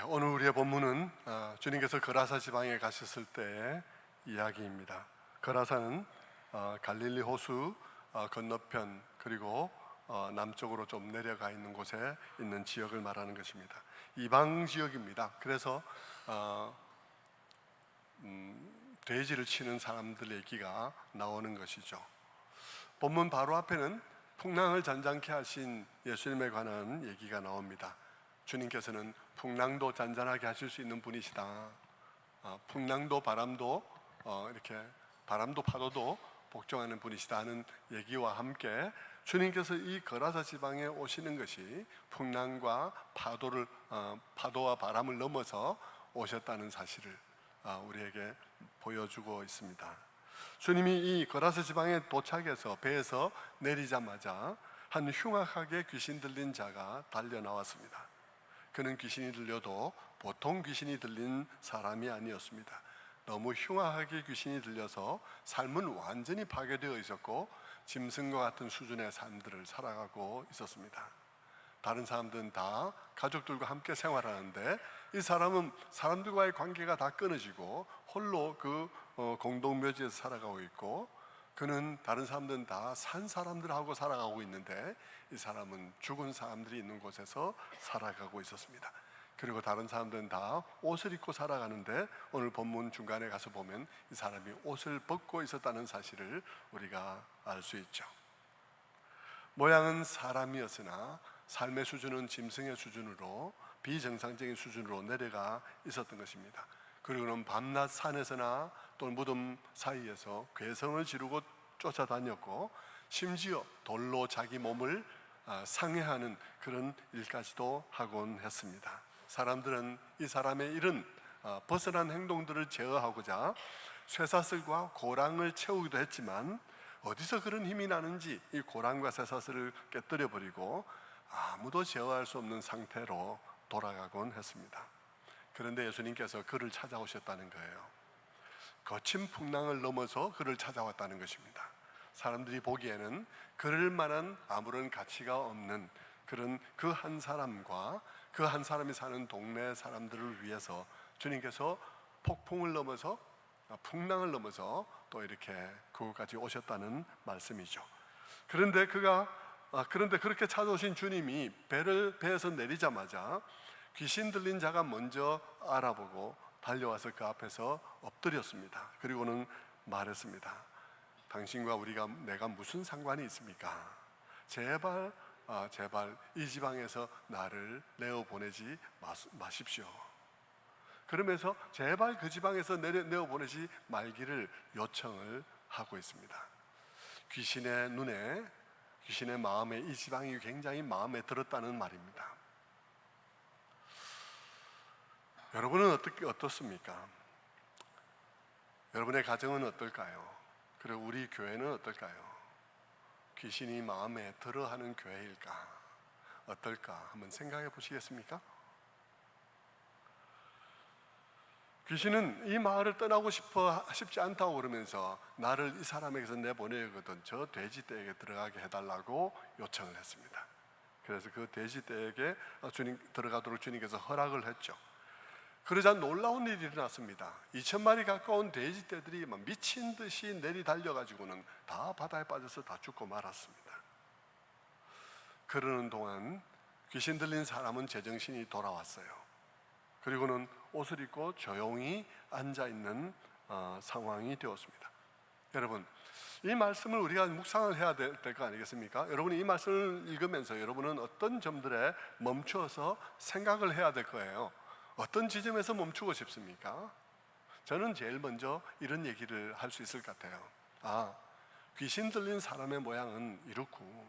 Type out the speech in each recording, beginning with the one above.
오늘 우리의 본문은 주님께서 거라사 지방에 가셨을 때의 이야기입니다. 거라사는 갈릴리 호수 건너편 그리고 남쪽으로 좀 내려가 있는 곳에 있는 지역을 말하는 것입니다. 이방 지역입니다. 그래서 돼지를 치는 사람들의 얘기가 나오는 것이죠. 본문 바로 앞에는 풍랑을 잔잔케 하신 예수님에 관한 얘기가 나옵니다. 주님께서는 풍랑도 잔잔하게 하실 수 있는 분이시다. 풍랑도 바람도 이렇게 바람도 파도도 복종하는 분이시다 하는 얘기와 함께 주님께서 이 거라사 지방에 오시는 것이 풍랑과 파도와 바람을 넘어서 오셨다는 사실을 우리에게 보여주고 있습니다. 주님이 이 거라사 지방에 도착해서 배에서 내리자마자 한 흉악하게 귀신 들린 자가 달려 나왔습니다. 그는 귀신이 들려도 보통 귀신이 들린 사람이 아니었습니다. 너무 흉악하게 귀신이 들려서 삶은 완전히 파괴되어 있었고 짐승과 같은 수준의 삶들을 살아가고 있었습니다. 다른 사람들은 다 가족들과 함께 생활하는데 이 사람은 사람들과의 관계가 다 끊어지고 홀로 그 공동묘지에서 살아가고 있고, 그는 다른 사람들은 다 산 사람들하고 살아가고 있는데 이 사람은 죽은 사람들이 있는 곳에서 살아가고 있었습니다. 그리고 다른 사람들은 다 옷을 입고 살아가는데 오늘 본문 중간에 가서 보면 이 사람이 옷을 벗고 있었다는 사실을 우리가 알 수 있죠. 모양은 사람이었으나 삶의 수준은 짐승의 수준으로 비정상적인 수준으로 내려가 있었던 것입니다. 그리고는 밤낮 산에서나 또 무덤 사이에서 괴성을 지르고 쫓아다녔고 심지어 돌로 자기 몸을 상해하는 그런 일까지도 하곤 했습니다. 사람들은 이 사람의 이런 벗어난 행동들을 제어하고자 쇠사슬과 고랑을 채우기도 했지만 어디서 그런 힘이 나는지 이 고랑과 쇠사슬을 깨뜨려 버리고 아무도 제어할 수 없는 상태로 돌아가곤 했습니다. 그런데 예수님께서 그를 찾아오셨다는 거예요. 거친 풍랑을 넘어서 그를 찾아왔다는 것입니다. 사람들이 보기에는 그럴 만한 아무런 가치가 없는 그런 그 한 사람과 그 한 사람이 사는 동네 사람들을 위해서 주님께서 폭풍을 넘어서 풍랑을 넘어서 또 이렇게 그곳까지 오셨다는 말씀이죠. 그런데 그렇게 찾아오신 주님이 배에서 내리자마자 귀신 들린 자가 먼저 알아보고 달려와서 그 앞에서 엎드렸습니다. 그리고는 말했습니다. 당신과 내가 무슨 상관이 있습니까? 제발 이 지방에서 나를 내어보내지 마십시오. 그러면서 제발 그 지방에서 내어보내지 말기를 요청을 하고 있습니다. 귀신의 마음에 이 지방이 굉장히 마음에 들었다는 말입니다. 여러분은 어떻습니까? 여러분의 가정은 어떨까요? 그리고 우리 교회는 어떨까요? 귀신이 마음에 들어하는 교회일까? 어떨까? 한번 생각해 보시겠습니까? 귀신은 이 마을을 떠나고 싶지 않다고 그러면서 나를 이 사람에게서 내보내거든 저 돼지떼에게 들어가게 해달라고 요청을 했습니다. 그래서 그 돼지떼에게 들어가도록 주님께서 허락을 했죠. 그러자 놀라운 일이 일어났습니다. 2,000마리 가까운 돼지떼들이 막 미친 듯이 내리달려가지고는 다 바다에 빠져서 다 죽고 말았습니다. 그러는 동안 귀신 들린 사람은 제정신이 돌아왔어요. 그리고는 옷을 입고 조용히 앉아있는 상황이 되었습니다. 여러분, 이 말씀을 우리가 묵상을 해야 될 거 아니겠습니까? 여러분이 이 말씀을 읽으면서 여러분은 어떤 점들에 멈추어서 생각을 해야 될 거예요. 어떤 지점에서 멈추고 싶습니까? 저는 제일 먼저 이런 얘기를 할 수 있을 것 같아요. 귀신 들린 사람의 모양은 이렇고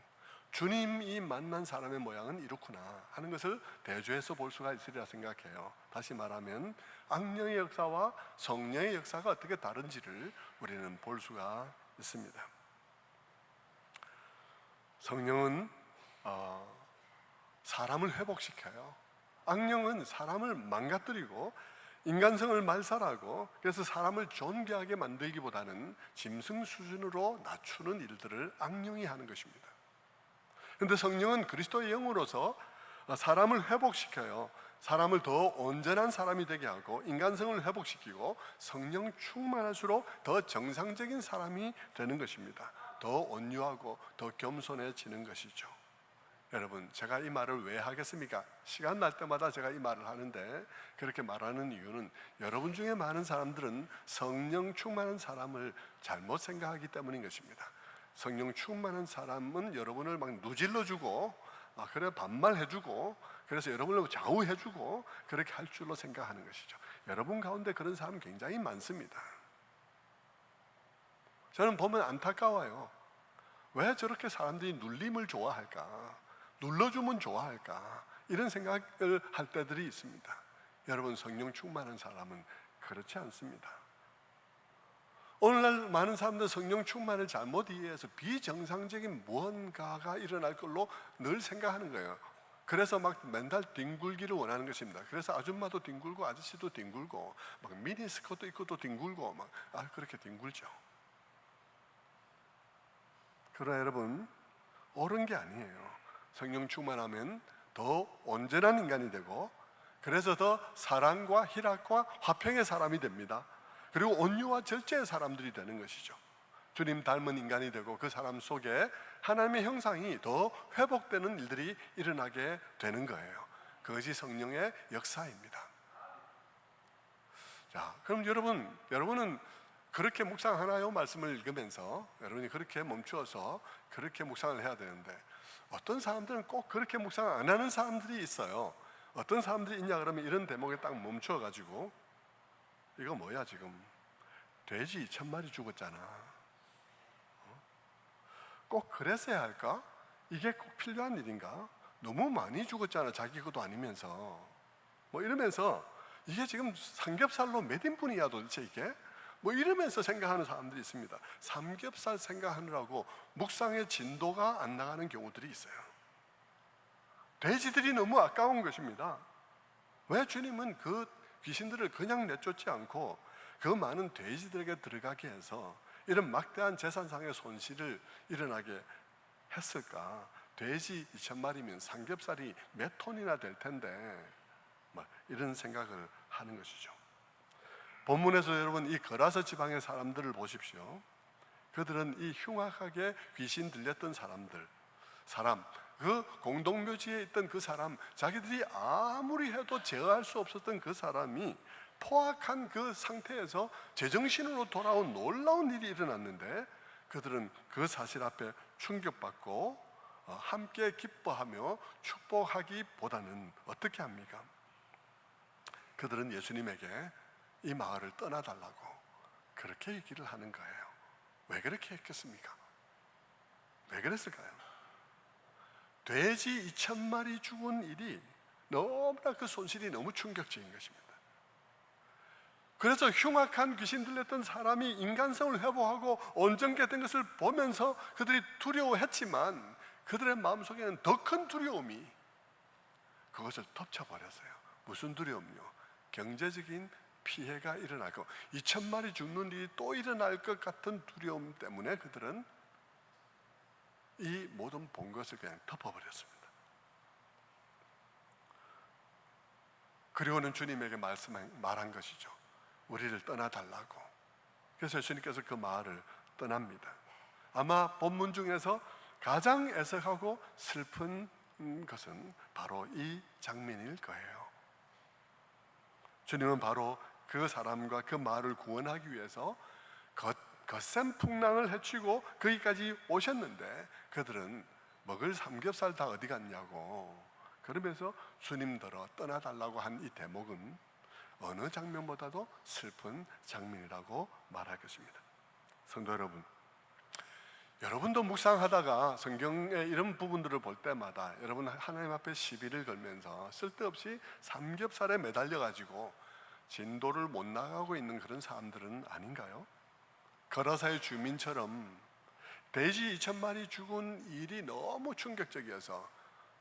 주님이 만난 사람의 모양은 이렇구나 하는 것을 대조해서 볼 수가 있으리라 생각해요. 다시 말하면 악령의 역사와 성령의 역사가 어떻게 다른지를 우리는 볼 수가 있습니다. 성령은 사람을 회복시켜요. 악령은 사람을 망가뜨리고 인간성을 말살하고 그래서 사람을 존귀하게 만들기보다는 짐승 수준으로 낮추는 일들을 악령이 하는 것입니다. 그런데 성령은 그리스도의 영으로서 사람을 회복시켜요. 사람을 더 온전한 사람이 되게 하고 인간성을 회복시키고 성령 충만할수록 더 정상적인 사람이 되는 것입니다. 더 온유하고 더 겸손해지는 것이죠. 여러분, 제가 이 말을 왜 하겠습니까? 시간 날 때마다 제가 이 말을 하는데, 그렇게 말하는 이유는 여러분 중에 많은 사람들은 성령 충만한 사람을 잘못 생각하기 때문인 것입니다. 성령 충만한 사람은 여러분을 막 누질러주고 그래 반말해주고 그래서 여러분을 좌우해주고 그렇게 할 줄로 생각하는 것이죠. 여러분 가운데 그런 사람 굉장히 많습니다. 저는 보면 안타까워요. 왜 저렇게 사람들이 눌림을 좋아할까? 눌러주면 좋아할까? 이런 생각을 할 때들이 있습니다. 여러분, 성령 충만한 사람은 그렇지 않습니다. 오늘날 많은 사람들은 성령 충만을 잘못 이해해서 비정상적인 무언가가 일어날 걸로 늘 생각하는 거예요. 그래서 막 맨날 뒹굴기를 원하는 것입니다. 그래서 아줌마도 뒹굴고 아저씨도 뒹굴고 막 미니스커트 입고도 뒹굴고 막 그렇게 뒹굴죠. 그러나 여러분, 옳은 게 아니에요. 성령 충만하면 더 온전한 인간이 되고, 그래서 더 사랑과 희락과 화평의 사람이 됩니다. 그리고 온유와 절제의 사람들이 되는 것이죠. 주님 닮은 인간이 되고 그 사람 속에 하나님의 형상이 더 회복되는 일들이 일어나게 되는 거예요. 그것이 성령의 역사입니다. 자, 그럼 여러분은 그렇게 묵상하나요? 말씀을 읽으면서 여러분이 그렇게 멈추어서 그렇게 묵상을 해야 되는데, 어떤 사람들은 꼭 그렇게 묵상을 안 하는 사람들이 있어요. 어떤 사람들이 있냐 그러면 이런 대목에 딱 멈춰가지고, 이거 뭐야 지금 돼지 2,000마리 죽었잖아. 꼭 그랬어야 할까? 이게 꼭 필요한 일인가? 너무 많이 죽었잖아, 자기 것도 아니면서. 뭐 이러면서 이게 지금 삼겹살로 몇 인분이야 도대체 이게? 뭐 이러면서 생각하는 사람들이 있습니다. 삼겹살 생각하느라고 묵상의 진도가 안 나가는 경우들이 있어요. 돼지들이 너무 아까운 것입니다. 왜 주님은 그 귀신들을 그냥 내쫓지 않고 그 많은 돼지들에게 들어가게 해서 이런 막대한 재산상의 손실을 일어나게 했을까? 돼지 2,000마리면 삼겹살이 몇 톤이나 될 텐데, 이런 생각을 하는 것이죠. 본문에서 여러분 이 거라서 지방의 사람들을 보십시오. 그들은 이 흉악하게 귀신 들렸던 사람, 그 공동묘지에 있던 그 사람, 자기들이 아무리 해도 제어할 수 없었던 그 사람이 포악한 그 상태에서 제정신으로 돌아온 놀라운 일이 일어났는데, 그들은 그 사실 앞에 충격받고 함께 기뻐하며 축복하기보다는 어떻게 합니까? 그들은 예수님에게 이 마을을 떠나달라고 그렇게 얘기를 하는 거예요. 왜 그렇게 했겠습니까? 왜 그랬을까요? 돼지 2,000마리 죽은 일이 너무나 그 손실이 너무 충격적인 것입니다. 그래서 흉악한 귀신 들렸던 사람이 인간성을 회복하고 온전케 된 것을 보면서 그들이 두려워했지만, 그들의 마음속에는 더 큰 두려움이 그것을 덮쳐버렸어요. 무슨 두려움이요? 경제적인 피해가 일어날 것, 2,000마리 죽는 일이 또 일어날 것 같은 두려움 때문에 그들은 이 모든 본 것을 그냥 덮어버렸습니다. 그리고는 주님에게 말한 것이죠. 우리를 떠나달라고. 그래서 예수님께서 그 마을을 떠납니다. 아마 본문 중에서 가장 애석하고 슬픈 것은 바로 이 장면일 거예요. 주님은 바로 그 사람과 그 마을을 구원하기 위해서 거센 풍랑을 헤치고 거기까지 오셨는데, 그들은 먹을 삼겹살 다 어디 갔냐고 그러면서 주님더러 떠나달라고 한 이 대목은 어느 장면보다도 슬픈 장면이라고 말하겠습니다. 성도 여러분, 여러분도 묵상하다가 성경의 이런 부분들을 볼 때마다 여러분 하나님 앞에 시비를 걸면서 쓸데없이 삼겹살에 매달려가지고 진도를 못 나가고 있는 그런 사람들은 아닌가요? 거라사의 주민처럼 돼지 2,000마리 죽은 일이 너무 충격적이어서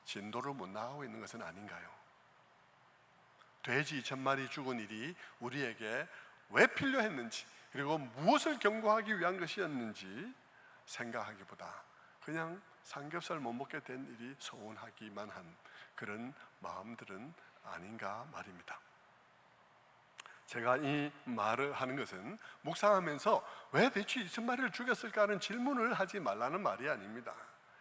진도를 못 나가고 있는 것은 아닌가요? 돼지 2,000마리 죽은 일이 우리에게 왜 필요했는지, 그리고 무엇을 경고하기 위한 것이었는지 생각하기보다 그냥 삼겹살 못 먹게 된 일이 서운하기만 한 그런 마음들은 아닌가 말입니다. 제가 이 말을 하는 것은 묵상하면서 왜 대추 2,000마리를 죽였을까 하는 질문을 하지 말라는 말이 아닙니다.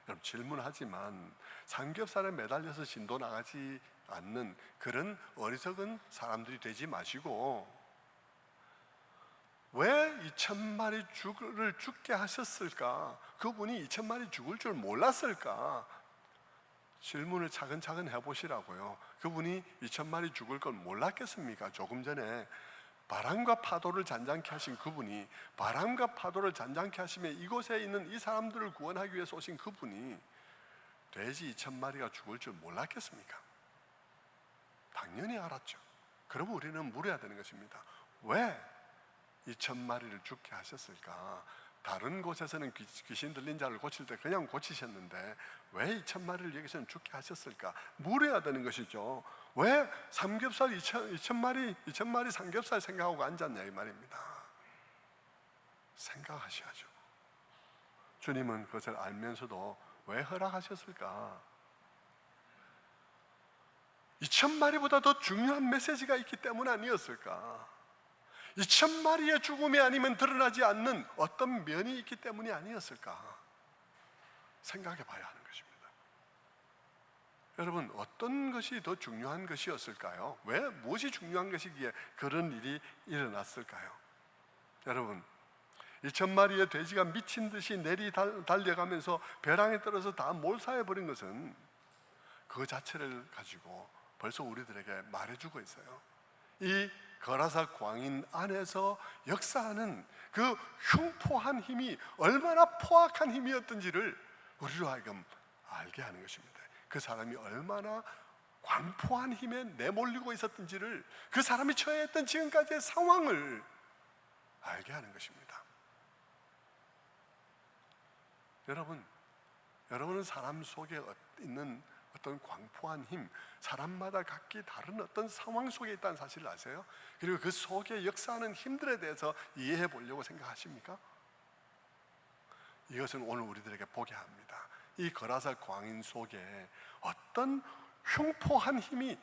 여러분, 질문하지만 삼겹살에 매달려서 진도 나가지 않는 그런 어리석은 사람들이 되지 마시고, 왜 2,000마리 죽게 하셨을까? 그분이 2,000마리 죽을 줄 몰랐을까? 질문을 차근차근 해보시라고요. 그분이 2,000마리 죽을 걸 몰랐겠습니까? 조금 전에 바람과 파도를 잔잔케 하신 그분이, 바람과 파도를 잔잔케 하시며 이곳에 있는 이 사람들을 구원하기 위해서 오신 그분이 돼지 2,000마리가 죽을 줄 몰랐겠습니까? 당연히 알았죠. 그럼 우리는 물어야 되는 것입니다. 왜 2,000마리를 죽게 하셨을까? 다른 곳에서는 귀신 들린 자를 고칠 때 그냥 고치셨는데 왜 2,000마리를 여기서는 죽게 하셨을까? 물어야 되는 것이죠. 왜 삼겹살 2,000마리 삼겹살 생각하고 앉았냐 이 말입니다. 생각하셔야죠. 주님은 그것을 알면서도 왜 허락하셨을까? 2,000마리보다 더 중요한 메시지가 있기 때문 아니었을까? 2,000마리의 죽음이 아니면 드러나지 않는 어떤 면이 있기 때문이 아니었을까? 생각해 봐야 하는 것입니다. 여러분, 어떤 것이 더 중요한 것이었을까요? 왜, 무엇이 중요한 것이기에 그런 일이 일어났을까요? 여러분, 2,000마리의 돼지가 미친 듯이 달려가면서 벼랑에 떨어져 다 몰사해버린 것은 그 자체를 가지고 벌써 우리들에게 말해주고 있어요. 이 거라사 광인 안에서 역사하는 그 흉포한 힘이 얼마나 포악한 힘이었던지를 우리로 하여금 알게 하는 것입니다. 그 사람이 얼마나 광포한 힘에 내몰리고 있었던지를, 그 사람이 처해있던 지금까지의 상황을 알게 하는 것입니다. 여러분은 사람 속에 있는 어떤 광포한 힘, 사람마다 각기 다른 어떤 상황 속에 있다는 사실을 아세요? 그리고 그 속에 역사하는 힘들에 대해서 이해해 보려고 생각하십니까? 이것은 오늘 우리들에게 보게 합니다. 이 거라사 광인 속에 어떤 흉포한 힘이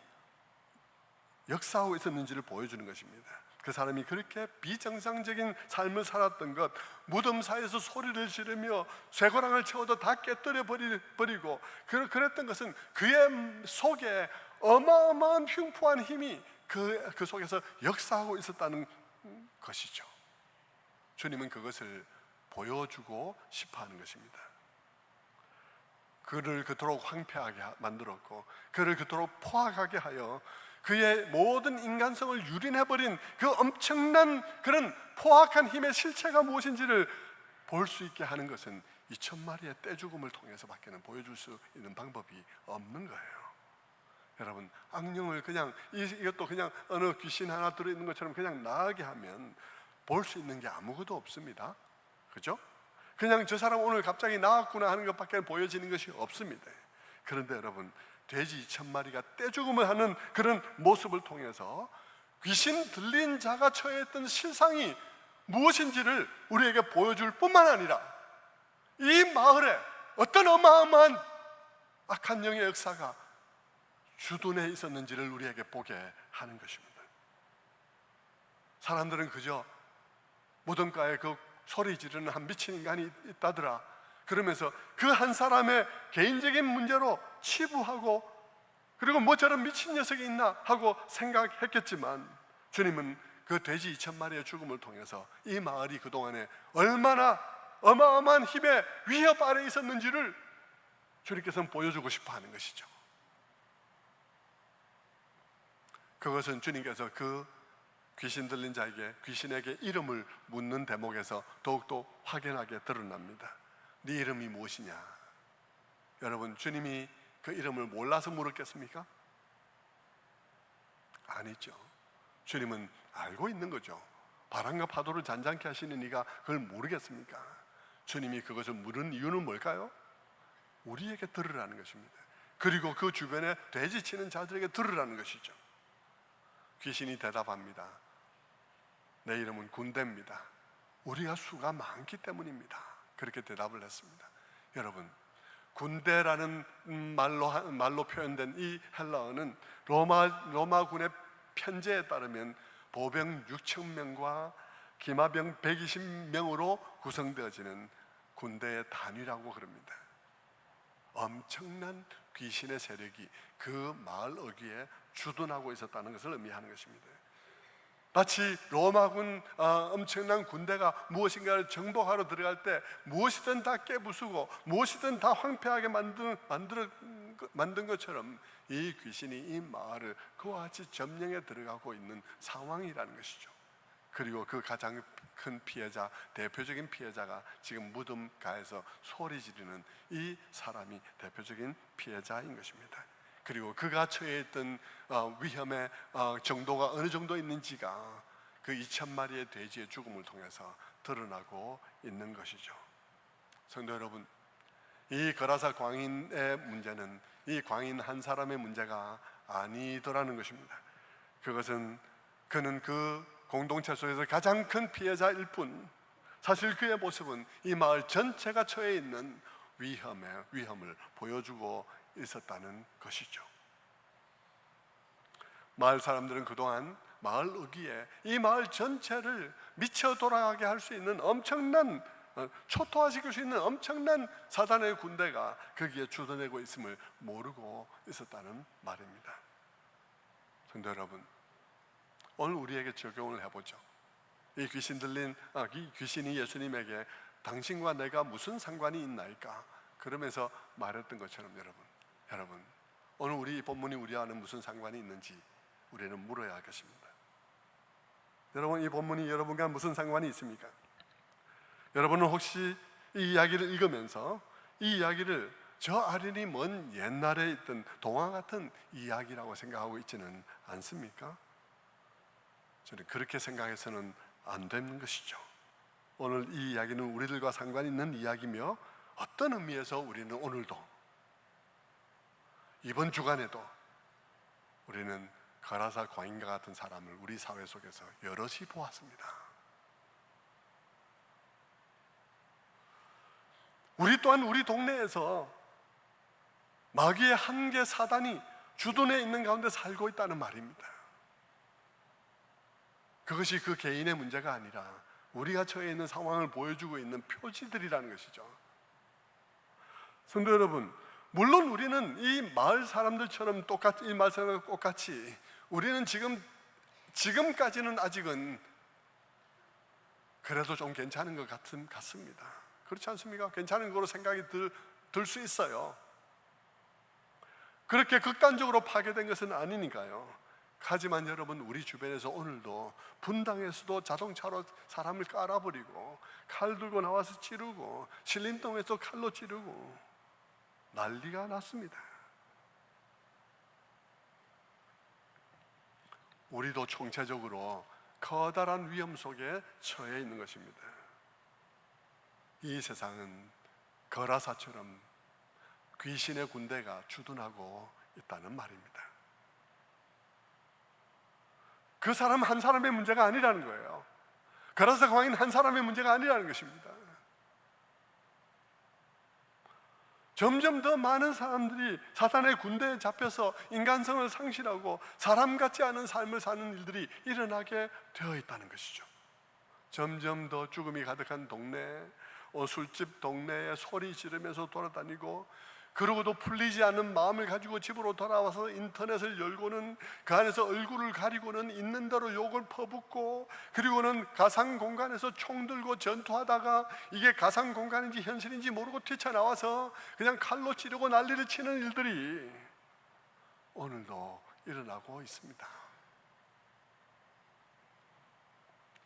역사하고 있었는지를 보여주는 것입니다. 그 사람이 그렇게 비정상적인 삶을 살았던 것, 무덤 사이에서 소리를 지르며 쇠고랑을 채워도 다 깨뜨려 버리고 그랬던 것은 그의 속에 어마어마한 흉포한 힘이 그 속에서 역사하고 있었다는 것이죠. 주님은 그것을 보여주고 싶어하는 것입니다. 그를 그토록 황폐하게 만들었고 그를 그토록 포악하게 하여 그의 모든 인간성을 유린해버린 그 엄청난 그런 포악한 힘의 실체가 무엇인지를 볼 수 있게 하는 것은 2,000마리의 떼죽음을 통해서밖에는 보여줄 수 있는 방법이 없는 거예요. 여러분, 악령을 그냥 이것도 그냥 어느 귀신 하나 들어있는 것처럼 그냥 나가게 하면 볼 수 있는 게 아무것도 없습니다. 그죠? 그냥 저 사람 오늘 갑자기 나왔구나 하는 것밖에 보여지는 것이 없습니다. 그런데 여러분, 돼지 2,000마리가 떼죽음을 하는 그런 모습을 통해서 귀신 들린 자가 처해있던 실상이 무엇인지를 우리에게 보여줄 뿐만 아니라 이 마을에 어떤 어마어마한 악한 영의 역사가 주둔해 있었는지를 우리에게 보게 하는 것입니다. 사람들은 그저 무덤가에 그 소리 지르는 한 미친 인간이 있다더라 그러면서 그 한 사람의 개인적인 문제로 치부하고 그리고 뭐 저런 미친 녀석이 있나 하고 생각했겠지만 주님은 그 돼지 2,000마리의 죽음을 통해서 이 마을이 그동안에 얼마나 어마어마한 힘의 위협 아래 있었는지를 주님께서는 보여주고 싶어 하는 것이죠. 그것은 주님께서 그 귀신 들린 자에게 귀신에게 이름을 묻는 대목에서 더욱더 확연하게 드러납니다. 네 이름이 무엇이냐? 여러분, 주님이 그 이름을 몰라서 물었겠습니까? 아니죠. 주님은 알고 있는 거죠. 바람과 파도를 잔잔케 하시는 이가 그걸 모르겠습니까? 주님이 그것을 물은 이유는 뭘까요? 우리에게 들으라는 것입니다. 그리고 그 주변에 돼지치는 자들에게 들으라는 것이죠. 귀신이 대답합니다. 내 이름은 군대입니다. 우리가 수가 많기 때문입니다. 그렇게 대답을 했습니다. 여러분, 군대라는 말로 표현된 이 헬라어는 로마군의 편제에 따르면 보병 6천 명과 기마병 120명으로 구성되어지는 군대의 단위라고 그럽니다. 엄청난 귀신의 세력이 그 마을 어귀에 주둔하고 있었다는 것을 의미하는 것입니다. 마치 로마군 엄청난 군대가 무엇인가를 정복하러 들어갈 때 무엇이든 다 깨부수고 무엇이든 다 황폐하게 만든 것처럼 이 귀신이 이 마을을 그와 같이 점령해 들어가고 있는 상황이라는 것이죠. 그리고 그 가장 큰 피해자, 대표적인 피해자가 지금 무덤가에서 소리 지르는 이 사람이 대표적인 피해자인 것입니다. 그리고 그가 처해 있던 위험의 정도가 어느 정도 있는지가 그 2,000마리의 돼지의 죽음을 통해서 드러나고 있는 것이죠. 성도 여러분, 이 거라사 광인의 문제는 이 광인 한 사람의 문제가 아니더라는 것입니다. 그는 그 공동체 속에서 가장 큰 피해자일 뿐, 사실 그의 모습은 이 마을 전체가 처해 있는 위험을 보여주고 있었다는 것이죠. 마을 사람들은 그동안 마을 어귀에 이 마을 전체를 미쳐 돌아가게 할 수 있는 엄청난, 초토화시킬 수 있는 엄청난 사단의 군대가 거기에 주둔하고 있음을 모르고 있었다는 말입니다. 성도 여러분, 오늘 우리에게 적용을 해보죠. 이 귀신이 예수님에게 당신과 내가 무슨 상관이 있나이까? 그러면서 말했던 것처럼 여러분, 오늘 우리 이 본문이 우리와는 무슨 상관이 있는지 우리는 물어야 하겠습니다. 여러분, 이 본문이 여러분과 무슨 상관이 있습니까? 여러분은 혹시 이 이야기를 읽으면서 이 이야기를 저 아련히 먼 옛날에 있던 동화 같은 이야기라고 생각하고 있지는 않습니까? 저는 그렇게 생각해서는 안 되는 것이죠. 오늘 이 이야기는 우리들과 상관이 있는 이야기며 어떤 의미에서 우리는 오늘도, 이번 주간에도 우리는 거라사 광인과 같은 사람을 우리 사회 속에서 여럿이 보았습니다. 우리 또한 우리 동네에서 마귀의 한계 사단이 주둔해 있는 가운데 살고 있다는 말입니다. 그것이 그 개인의 문제가 아니라 우리가 처해 있는 상황을 보여주고 있는 표지들이라는 것이죠. 성도 여러분, 물론 우리는 이 마을 사람들처럼 똑같이 우리는 지금까지는 아직은 그래도 좀 괜찮은 것 같습니다. 그렇지 않습니까? 괜찮은 거로 생각이 들 수 있어요. 그렇게 극단적으로 파괴된 것은 아니니까요. 하지만 여러분, 우리 주변에서 오늘도 분당에서도 자동차로 사람을 깔아버리고 칼 들고 나와서 찌르고 신림동에서 칼로 찌르고 난리가 났습니다. 우리도 총체적으로 커다란 위험 속에 처해 있는 것입니다. 이 세상은 거라사처럼 귀신의 군대가 주둔하고 있다는 말입니다. 그 사람 한 사람의 문제가 아니라는 거예요. 거라사 광인 한 사람의 문제가 아니라는 것입니다. 점점 더 많은 사람들이 사탄의 군대에 잡혀서 인간성을 상실하고 사람 같지 않은 삶을 사는 일들이 일어나게 되어 있다는 것이죠. 점점 더 죽음이 가득한 동네, 술집 동네에 소리 지르면서 돌아다니고, 그러고도 풀리지 않는 마음을 가지고 집으로 돌아와서 인터넷을 열고는 그 안에서 얼굴을 가리고는 있는 대로 욕을 퍼붓고, 그리고는 가상 공간에서 총 들고 전투하다가 이게 가상 공간인지 현실인지 모르고 뛰쳐나와서 그냥 칼로 찌르고 난리를 치는 일들이 오늘도 일어나고 있습니다.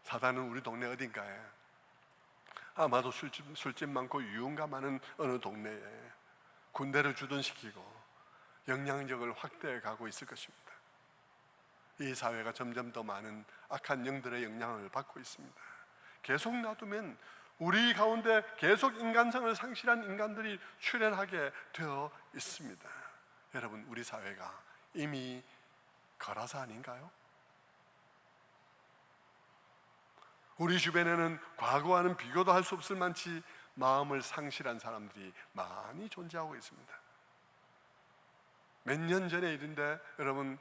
사단은 우리 동네 어딘가에, 아마도 술집 많고 유흥가 많은 어느 동네에 군대를 주둔시키고 영향력을 확대해 가고 있을 것입니다. 이 사회가 점점 더 많은 악한 영들의 영향을 받고 있습니다. 계속 놔두면 우리 가운데 계속 인간성을 상실한 인간들이 출현하게 되어 있습니다. 여러분, 우리 사회가 이미 거라사 아닌가요? 우리 주변에는 과거와는 비교도 할 수 없을 만치 마음을 상실한 사람들이 많이 존재하고 있습니다. 몇 년 전의 일인데 여러분,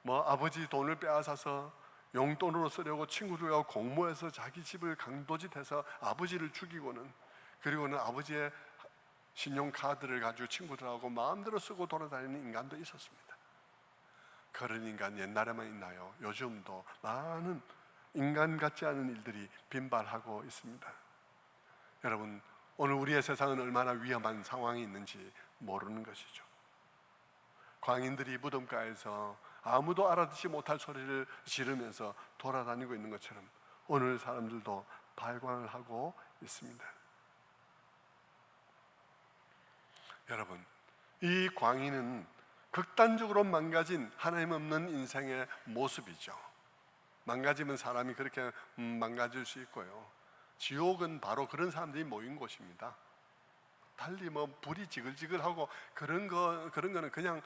아버지 돈을 빼앗아서 용돈으로 쓰려고 친구들과 공모해서 자기 집을 강도짓해서 아버지를 죽이고는, 그리고는 아버지의 신용카드를 가지고 친구들하고 마음대로 쓰고 돌아다니는 인간도 있었습니다. 그런 인간 옛날에만 있나요? 요즘도 많은 인간 같지 않은 일들이 빈발하고 있습니다. 여러분, 오늘 우리의 세상은 얼마나 위험한 상황이 있는지 모르는 것이죠. 광인들이 무덤가에서 아무도 알아듣지 못할 소리를 지르면서 돌아다니고 있는 것처럼 오늘 사람들도 발광을 하고 있습니다. 여러분, 이 광인은 극단적으로 망가진 하나님 없는 인생의 모습이죠. 망가지면 사람이 그렇게 망가질 수 있고요. 지옥은 바로 그런 사람들이 모인 곳입니다. 달리 불이 지글지글하고 그런 거는 그냥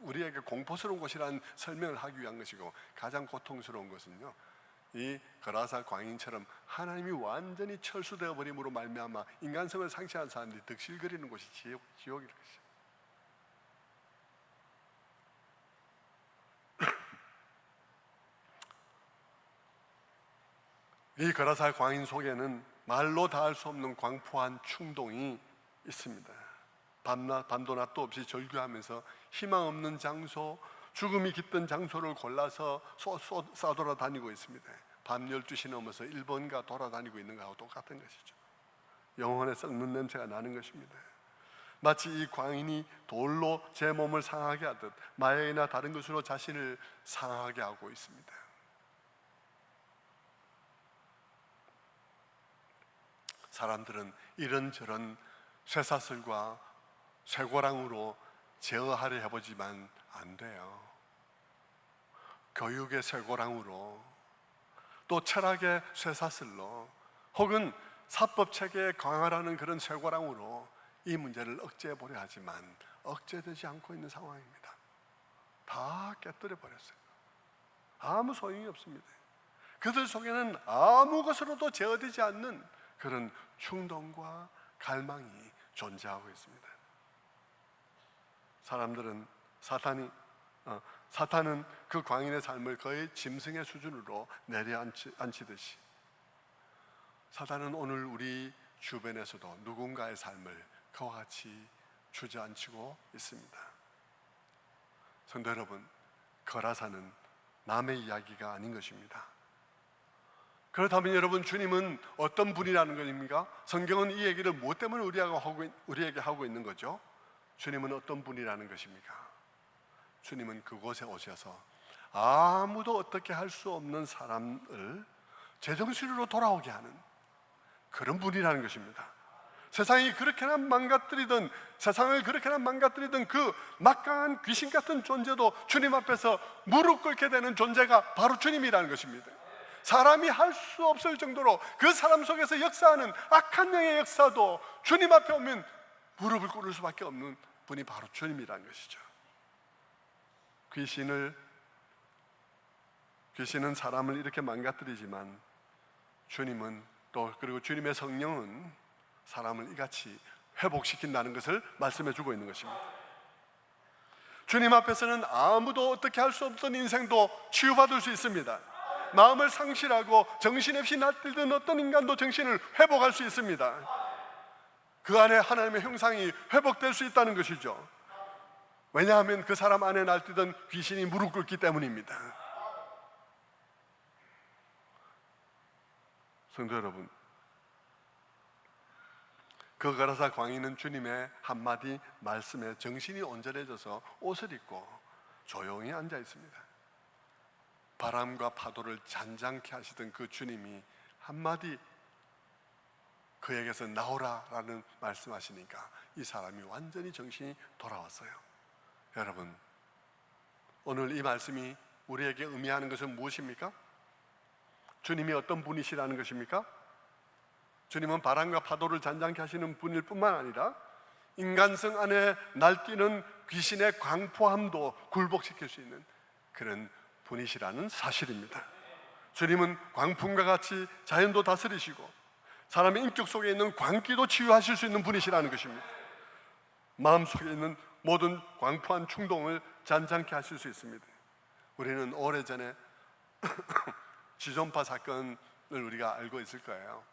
우리에게 공포스러운 곳이라는 설명을 하기 위한 것이고, 가장 고통스러운 것은요, 이 거라사 광인처럼 하나님이 완전히 철수되어 버림으로 말미암아 인간성을 상실한 사람들이 득실거리는 곳이 지옥일 것이죠. 이 거라사 광인 속에는 말로 다할 수 없는 광포한 충동이 있습니다. 밤도 낮도 없이 절규하면서 희망 없는 장소, 죽음이 깃든 장소를 골라서 싸돌아다니고 있습니다. 밤 12시 넘어서 일본가 돌아다니고 있는 것하고 똑같은 것이죠. 영혼에 썩는 냄새가 나는 것입니다. 마치 이 광인이 돌로 제 몸을 상하게 하듯 마약이나 다른 것으로 자신을 상하게 하고 있습니다. 사람들은 이런저런 쇠사슬과 쇠고랑으로 제어하려 해보지만 안 돼요. 교육의 쇠고랑으로, 또 철학의 쇠사슬로, 혹은 사법체계의 강화라는 그런 쇠고랑으로 이 문제를 억제해 보려 하지만 억제되지 않고 있는 상황입니다. 다 깨뜨려 버렸어요. 아무 소용이 없습니다. 그들 속에는 아무 것으로도 제어되지 않는 그런 충동과 갈망이 존재하고 있습니다. 사탄은 그 광인의 삶을 거의 짐승의 수준으로 내려앉히듯이, 사탄은 오늘 우리 주변에서도 누군가의 삶을 그와 같이 주저앉히고 있습니다. 성도 여러분, 거라사는 남의 이야기가 아닌 것입니다. 그렇다면 여러분, 주님은 어떤 분이라는 것입니까? 성경은 이 얘기를 무엇 때문에 우리에게 하고 있는 거죠? 주님은 어떤 분이라는 것입니까? 주님은 그곳에 오셔서 아무도 어떻게 할 수 없는 사람을 제정신으로 돌아오게 하는 그런 분이라는 것입니다. 세상을 그렇게나 망가뜨리던 그 막강한 귀신 같은 존재도 주님 앞에서 무릎 꿇게 되는 존재가 바로 주님이라는 것입니다. 사람이 할 수 없을 정도로 그 사람 속에서 역사하는 악한 영의 역사도 주님 앞에 오면 무릎을 꿇을 수밖에 없는 분이 바로 주님이라는 것이죠. 귀신은 사람을 이렇게 망가뜨리지만 주님은 그리고 주님의 성령은 사람을 이같이 회복시킨다는 것을 말씀해 주고 있는 것입니다. 주님 앞에서는 아무도 어떻게 할 수 없던 인생도 치유받을 수 있습니다. 마음을 상실하고 정신없이 날뛰던 어떤 인간도 정신을 회복할 수 있습니다. 그 안에 하나님의 형상이 회복될 수 있다는 것이죠. 왜냐하면 그 사람 안에 날뛰던 귀신이 무릎 꿇기 때문입니다. 성도 여러분, 그 거라사 광인은 주님의 한마디 말씀에 정신이 온전해져서 옷을 입고 조용히 앉아 있습니다. 바람과 파도를 잔잔케 하시던 그 주님이 한마디 그에게서 나오라라는 말씀하시니까 이 사람이 완전히 정신이 돌아왔어요. 여러분, 오늘 이 말씀이 우리에게 의미하는 것은 무엇입니까? 주님이 어떤 분이시라는 것입니까? 주님은 바람과 파도를 잔잔케 하시는 분일 뿐만 아니라 인간성 안에 날뛰는 귀신의 광포함도 굴복시킬 수 있는 그런 분이시라는 사실입니다. 주님은 광풍과 같이 자연도 다스리시고 사람의 인격 속에 있는 광기도 치유하실 수 있는 분이시라는 것입니다. 마음속에 있는 모든 광포한 충동을 잔잔케 하실 수 있습니다. 우리는 오래전에 지존파 사건을 우리가 알고 있을 거예요.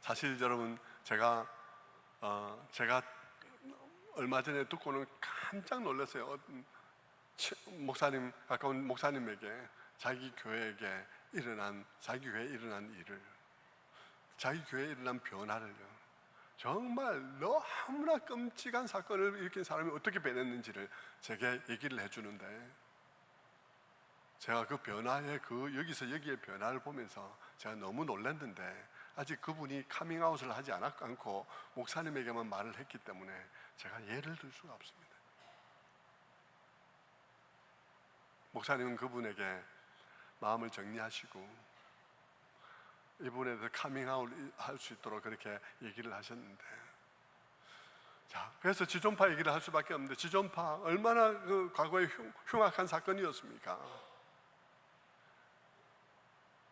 사실 여러분, 제가 얼마 전에 듣고는 깜짝 놀랐어요. 목사님, 가까운 목사님에게 자기 교회에 일어난 일을, 자기 교회에 일어난 변화를요, 정말 너무나 끔찍한 사건을 일으킨 사람이 어떻게 변했는지를 제게 얘기를 해주는데, 제가 그 변화의 여기서 여기의 변화를 보면서 제가 너무 놀랐는데, 아직 그분이 카밍아웃을 하지 않고 목사님에게만 말을 했기 때문에 제가 예를 들 수가 없습니다. 목사님은 그분에게 마음을 정리하시고 이분에 대해서 카밍아웃 할 수 있도록 그렇게 얘기를 하셨는데, 자, 그래서 지존파 얘기를 할 수밖에 없는데, 지존파 얼마나 그 과거에 흉악한 사건이었습니까?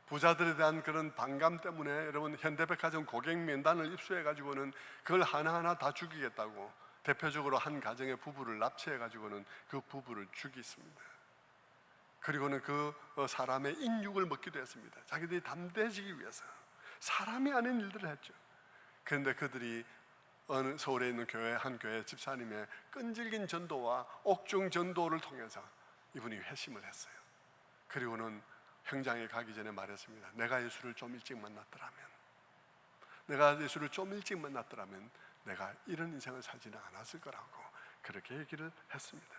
부자들에 대한 그런 반감 때문에 여러분, 현대백화점 고객 명단을 입수해 가지고는 그걸 하나하나 다 죽이겠다고, 대표적으로 한 가정의 부부를 납치해 가지고는 그 부부를 죽였습니다. 그리고는 그 사람의 인육을 먹기도 했습니다. 자기들이 담대해지기 위해서 사람이 아닌 일들을 했죠. 그런데 그들이 어느 서울에 있는 한 교회 집사님의 끈질긴 전도와 옥중 전도를 통해서 이분이 회심을 했어요. 그리고는 현장에 가기 전에 말했습니다. 내가 예수를 좀 일찍 만났더라면 내가 이런 인생을 살지는 않았을 거라고 그렇게 얘기를 했습니다.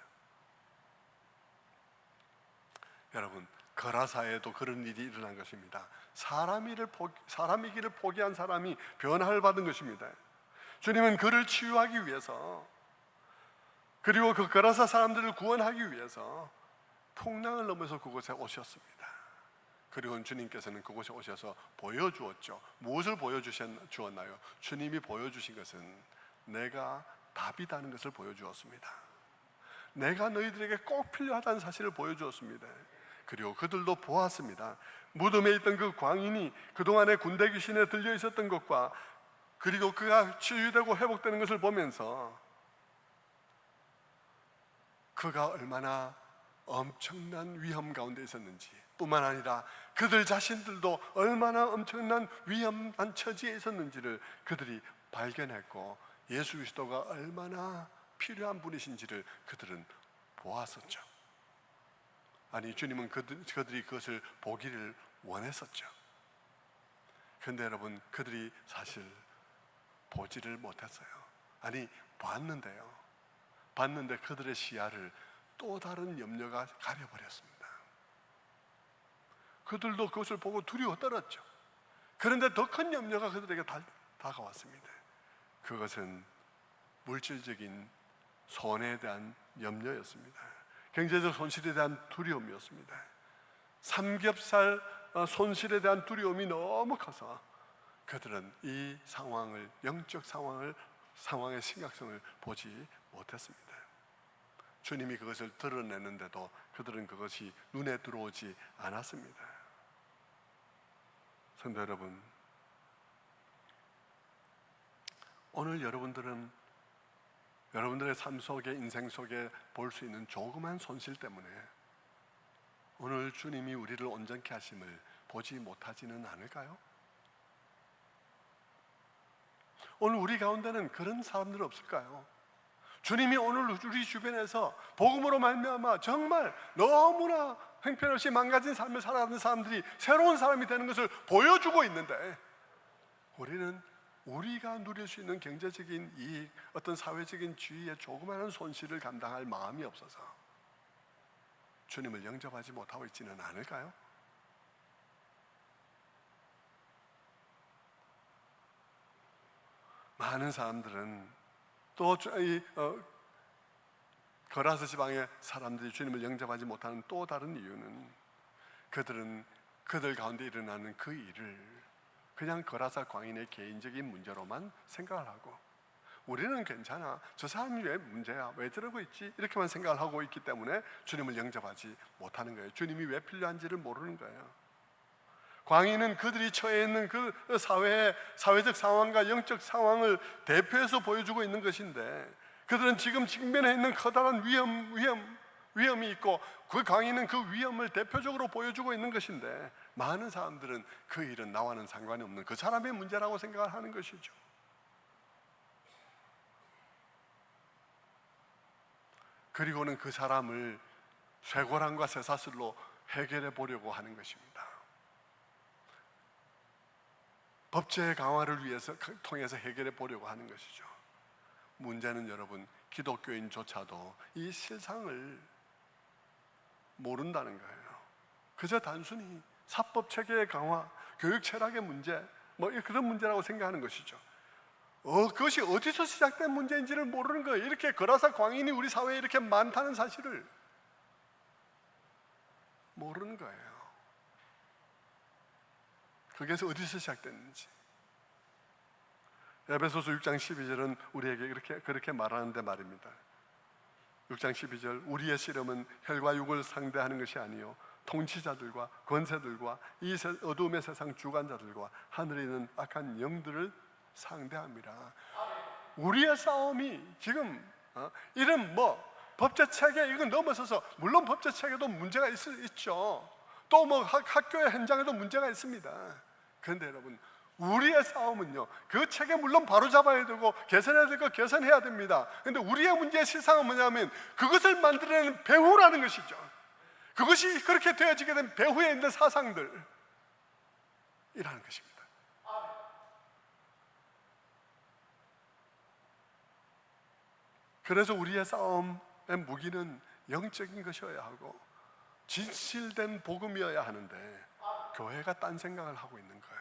여러분, 거라사에도 그런 일이 일어난 것입니다. 사람이기를 포기한 사람이 변화를 받은 것입니다. 주님은 그를 치유하기 위해서, 그리고 그 거라사 사람들을 구원하기 위해서 풍랑을 넘어서 그곳에 오셨습니다. 그리고 주님께서는 그곳에 오셔서 보여주었죠. 무엇을 보여주었나요? 주님이 보여주신 것은 내가 답이다는 것을 보여주었습니다. 내가 너희들에게 꼭 필요하다는 사실을 보여주었습니다. 그리고 그들도 보았습니다. 무덤에 있던 그 광인이 그동안에 군대 귀신에 들려 있었던 것과, 그리고 그가 치유되고 회복되는 것을 보면서 그가 얼마나 엄청난 위험 가운데 있었는지, 뿐만 아니라 그들 자신들도 얼마나 엄청난 위험한 처지에 있었는지를 그들이 발견했고, 예수 그리스도가 얼마나 필요한 분이신지를 그들은 보았었죠. 아니, 주님은 그들이 그것을 보기를 원했었죠. 그런데 여러분, 그들이 사실 보지를 못했어요. 아니, 봤는데 그들의 시야를 또 다른 염려가 가려버렸습니다. 그들도 그것을 보고 두려워 떨었죠. 그런데 더 큰 염려가 그들에게 다가왔습니다. 그것은 물질적인 손해에 대한 염려였습니다. 경제적 손실에 대한 두려움이었습니다. 삼겹살 손실에 대한 두려움이 너무 커서 그들은 이 상황을, 영적 상황의 심각성을 보지 못했습니다. 주님이 그것을 드러내는데도 그들은 그것이 눈에 들어오지 않았습니다. 성도 여러분, 오늘 여러분들의 삶 속에, 인생 속에 볼 수 있는 조그만 손실 때문에 오늘 주님이 우리를 온전케 하심을 보지 못하지는 않을까요? 오늘 우리 가운데는 그런 사람들 없을까요? 주님이 오늘 우리 주변에서 복음으로 말미암아 정말 너무나 형편없이 망가진 삶을 살아가는 사람들이 새로운 사람이 되는 것을 보여주고 있는데, 우리는 우리가 누릴 수 있는 경제적인 이익, 어떤 사회적인 지위의 조그마한 손실을 감당할 마음이 없어서 주님을 영접하지 못하고 있지는 않을까요? 많은 사람들은 또 거라사 지방의 사람들이 주님을 영접하지 못하는 또 다른 이유는, 그들은 그들 가운데 일어나는 그 일을 그냥 거라사 광인의 개인적인 문제로만 생각을 하고, 우리는 괜찮아, 저 사람이 왜 문제야, 왜 저러고 있지, 이렇게만 생각을 하고 있기 때문에 주님을 영접하지 못하는 거예요. 주님이 왜 필요한지를 모르는 거예요. 광인은 그들이 처해 있는 그 사회적 상황과 영적 상황을 대표해서 보여주고 있는 것인데, 그들은 지금 직면해 있는 커다란 위험이 있고, 그 광인은 그 위험을 대표적으로 보여주고 있는 것인데, 많은 사람들은 그 일은 나와는 상관이 없는 그 사람의 문제라고 생각을 하는 것이죠. 그리고는 그 사람을 쇠고랑과 쇠사슬로 해결해 보려고 하는 것입니다. 법제의 강화를 통해서 해결해 보려고 하는 것이죠. 문제는 여러분, 기독교인조차도 이 실상을 모른다는 거예요. 그저 단순히 사법 체계의 강화, 교육 철학의 문제, 그런 문제라고 생각하는 것이죠. 그것이 어디서 시작된 문제인지를 모르는 거예요. 이렇게 거라사 광인이 우리 사회에 이렇게 많다는 사실을 모르는 거예요. 그게 어디서 시작됐는지. 에베소서 6장 12절은 우리에게 그렇게 말하는데 말입니다. 6장 12절, 우리의 씨름은 혈과 육을 상대하는 것이 아니요 통치자들과 권세들과 이 어두움의 세상 주관자들과 하늘에 있는 악한 영들을 상대합니다. 우리의 싸움이 지금 이런 법제체계 이건 넘어서서, 물론 법제체계도 문제가 있죠. 또 학교의 현장에도 문제가 있습니다. 그런데 여러분, 우리의 싸움은요, 그 체계 물론 바로잡아야 되고 개선해야 될 거 개선해야 됩니다. 그런데 우리의 문제의 실상은 뭐냐면, 그것을 만들어내는 배후라는 것이죠. 그것이 그렇게 되어지게 된 배후에 있는 사상들이라는 것입니다. 그래서 우리의 싸움의 무기는 영적인 것이어야 하고 진실된 복음이어야 하는데, 교회가 딴 생각을 하고 있는 거예요.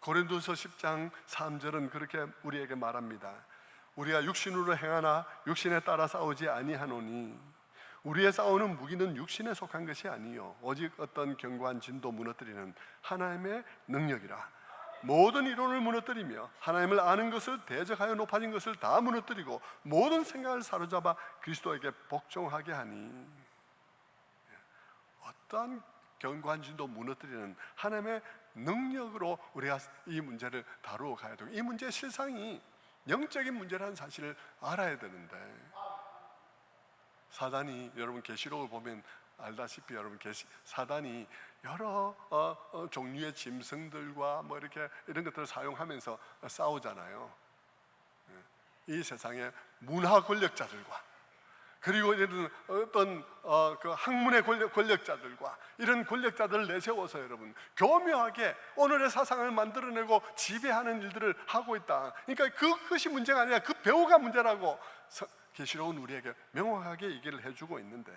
고린도서 10장 3절은 그렇게 우리에게 말합니다. 우리가 육신으로 행하나 육신에 따라 싸우지 아니하노니 우리의 싸우는 무기는 육신에 속한 것이 아니요 오직 어떤 견고한 진도 무너뜨리는 하나님의 능력이라. 모든 이론을 무너뜨리며 하나님을 아는 것을 대적하여 높아진 것을 다 무너뜨리고 모든 생각을 사로잡아 그리스도에게 복종하게 하니. 어떠한 견고한 진도 무너뜨리는 하나님의 능력으로 우리가 이 문제를 다루어 가야 되고, 이 문제의 실상이 영적인 문제라는 사실을 알아야 되는데, 사단이, 여러분 계시록을 보면 알다시피 여러분 사단이 여러 종류의 짐승들과 이런 것들을 사용하면서 싸우잖아요. 이 세상의 문화 권력자들과, 그리고 이런 어떤 그 학문의 권력자들과, 이런 권력자들을 내세워서 여러분 교묘하게 오늘의 사상을 만들어내고 지배하는 일들을 하고 있다. 그러니까 그것이 문제가 아니라 그 배후가 문제라고 계시록은 우리에게 명확하게 얘기를 해주고 있는데,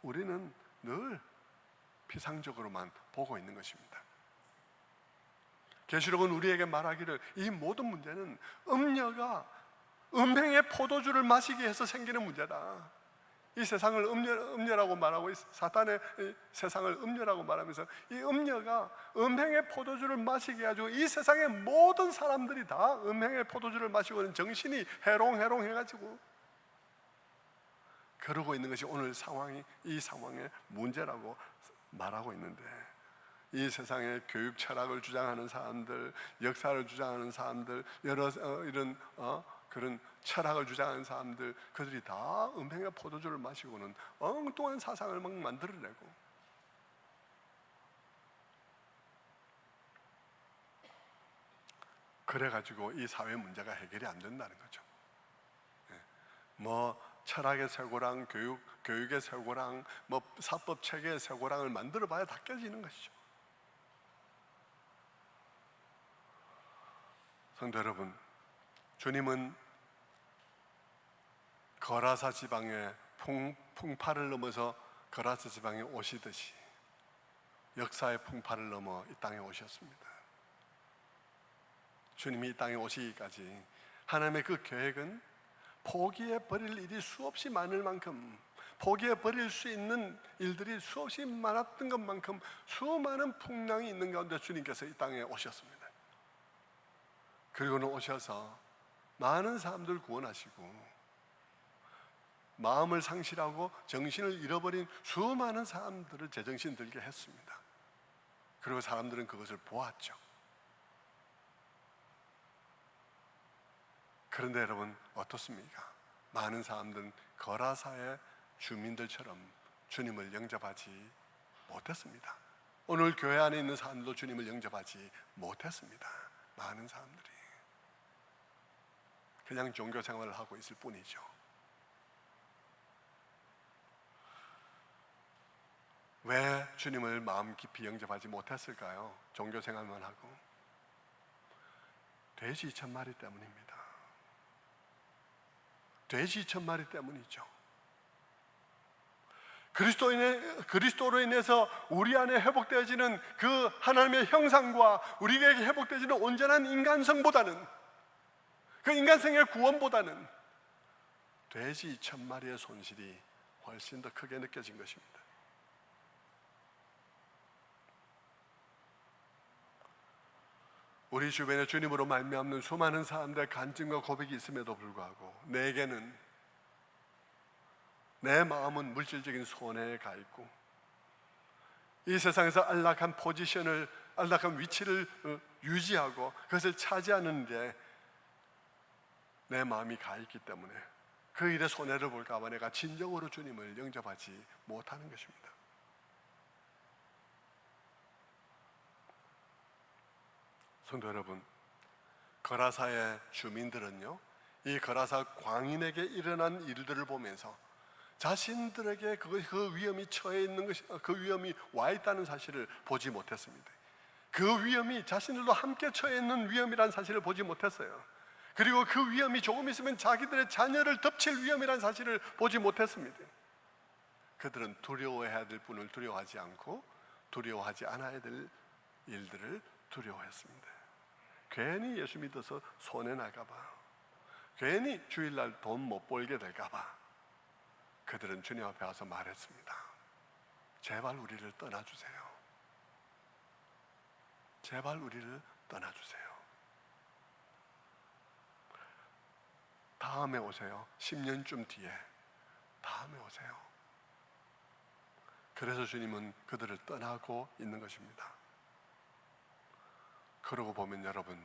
우리는 늘 피상적으로만 보고 있는 것입니다. 계시록은 우리에게 말하기를 이 모든 문제는 음행의 포도주를 마시게 해서 생기는 문제다. 이 세상을 음녀라고 말하고, 사탄의 세상을 음녀라고 말하면서, 이 음녀가 음행의 포도주를 마시게 해가지고 이 세상의 모든 사람들이 다 음행의 포도주를 마시고는 정신이 해롱해롱 해가지고 그러고 있는 것이 오늘 이 상황의 문제라고 말하고 있는데, 이 세상의 교육 철학을 주장하는 사람들, 역사를 주장하는 사람들, 여러 그런 철학을 주장하는 사람들, 그들이 다 음행의 포도주를 마시고는 엉뚱한 사상을 막 만들어내고, 그래가지고 이 사회 문제가 해결이 안 된다는 거죠. 철학의 쇠고랑, 교육의 쇠고랑, 사법 체계의 쇠고랑을 만들어봐야 다 깨지는 것이죠. 성도 여러분, 주님은 거라사 지방의 풍파를 넘어서 거라사 지방에 오시듯이 역사의 풍파를 넘어 이 땅에 오셨습니다. 주님이 이 땅에 오시기까지 하나님의 그 계획은 포기해 버릴 일이 수없이 많을 만큼, 포기해 버릴 수 있는 일들이 수없이 많았던 것만큼 수많은 풍랑이 있는 가운데 주님께서 이 땅에 오셨습니다. 그리고는 오셔서 많은 사람들 구원하시고, 마음을 상실하고 정신을 잃어버린 수많은 사람들을 제정신 들게 했습니다. 그리고 사람들은 그것을 보았죠. 그런데 여러분 어떻습니까? 많은 사람들은 거라사의 주민들처럼 주님을 영접하지 못했습니다. 오늘 교회 안에 있는 사람들도 주님을 영접하지 못했습니다. 많은 사람들이 그냥 종교 생활을 하고 있을 뿐이죠. 왜 주님을 마음 깊이 영접하지 못했을까요? 종교 생활만 하고 돼지 2,000마리 때문입니다. 돼지 2,000마리 때문이죠. 그리스도로 인해서 우리 안에 회복되어지는 그 하나님의 형상과 우리에게 회복되어지는 온전한 인간성보다는, 그 인간성의 구원보다는 돼지 2,000마리의 손실이 훨씬 더 크게 느껴진 것입니다. 우리 주변에 주님으로 말미암는 수많은 사람들의 간증과 고백이 있음에도 불구하고 내게는, 내 마음은 물질적인 손해에 가 있고 이 세상에서 안락한 포지션을, 안락한 위치를 유지하고 그것을 차지하는데 내 마음이 가 있기 때문에 그 일에 손해를 볼까 봐 내가 진정으로 주님을 영접하지 못하는 것입니다. 성도 여러분, 거라사의 주민들은요, 이 거라사 광인에게 일어난 일들을 보면서 자신들에게 그 위험이 처해 있는 것이, 그 위험이 와 있다는 사실을 보지 못했습니다. 그 위험이 자신들도 함께 처해 있는 위험이라는 사실을 보지 못했어요. 그리고 그 위험이 조금 있으면 자기들의 자녀를 덮칠 위험이라는 사실을 보지 못했습니다. 그들은 두려워해야 될 분을 두려워하지 않고 두려워하지 않아야 될 일들을 두려워했습니다. 괜히 예수 믿어서 손해 날까봐, 괜히 주일날 돈 못 벌게 될까봐 그들은 주님 앞에 와서 말했습니다. 제발 우리를 떠나주세요. 제발 우리를 떠나주세요. 다음에 오세요. 10년쯤 뒤에 다음에 오세요. 그래서 주님은 그들을 떠나고 있는 것입니다. 그러고 보면 여러분,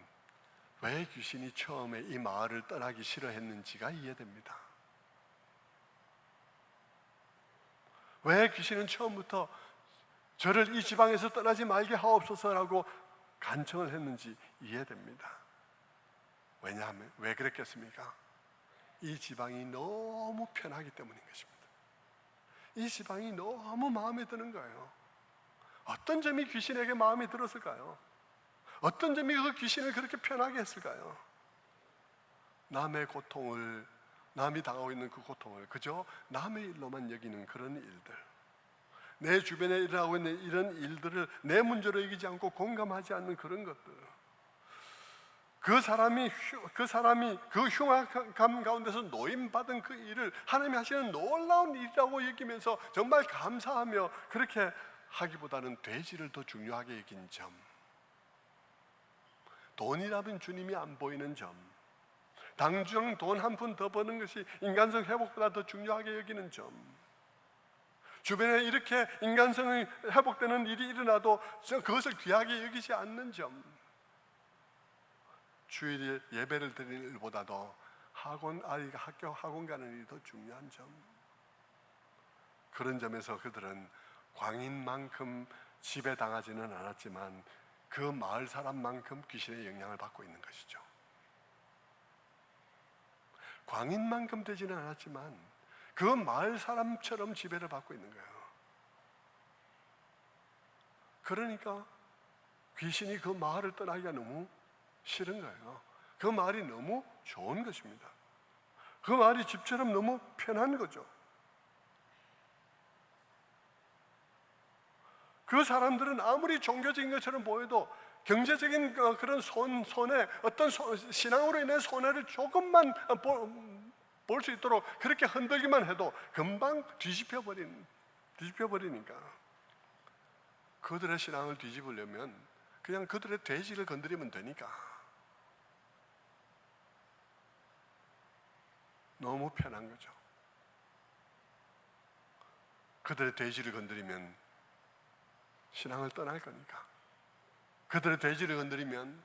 왜 귀신이 처음에 이 마을을 떠나기 싫어했는지가 이해됩니다. 왜 귀신은 처음부터 저를 이 지방에서 떠나지 말게 하옵소서라고 간청을 했는지 이해됩니다. 왜냐하면, 왜 그랬겠습니까? 이 지방이 너무 편하기 때문인 것입니다. 이 지방이 너무 마음에 드는 거예요. 어떤 점이 귀신에게 마음에 들었을까요? 어떤 점이 그 귀신을 그렇게 편하게 했을까요? 남의 고통을, 남이 당하고 있는 그 고통을 그저 남의 일로만 여기는 그런 일들, 내 주변에 일어나고 있는 이런 일들을 내 문제로 여기지 않고 공감하지 않는 그런 것들, 그 사람이 그 흉악감 가운데서 노임받은 그 일을 하나님이 하시는 놀라운 일이라고 여기면서 정말 감사하며 그렇게 하기보다는 돼지를 더 중요하게 여긴 점, 돈이라면 주님이 안 보이는 점, 당장 돈 한 푼 더 버는 것이 인간성 회복보다 더 중요하게 여기는 점, 주변에 이렇게 인간성이 회복되는 일이 일어나도 그것을 귀하게 여기지 않는 점, 주일에 예배를 드리는 일보다도 아이가 학원 가는 일이 더 중요한 점, 그런 점에서 그들은 광인만큼 지배당하지는 않았지만 그 마을 사람만큼 귀신의 영향을 받고 있는 것이죠. 광인만큼 되지는 않았지만 그 마을 사람처럼 지배를 받고 있는 거예요. 그러니까 귀신이 그 마을을 떠나기가 너무 싫은 거예요. 그 마을이 너무 좋은 것입니다. 그 마을이 집처럼 너무 편한 거죠. 그 사람들은 아무리 종교적인 것처럼 보여도 경제적인 그런 손해, 어떤 신앙으로 인한 손해를 조금만 볼 수 있도록 그렇게 흔들기만 해도 금방 뒤집혀 버리니까, 그들의 신앙을 뒤집으려면 그냥 그들의 돼지를 건드리면 되니까, 너무 편한 거죠. 그들의 돼지를 건드리면 신앙을 떠날 거니까. 그들의 돼지를 건드리면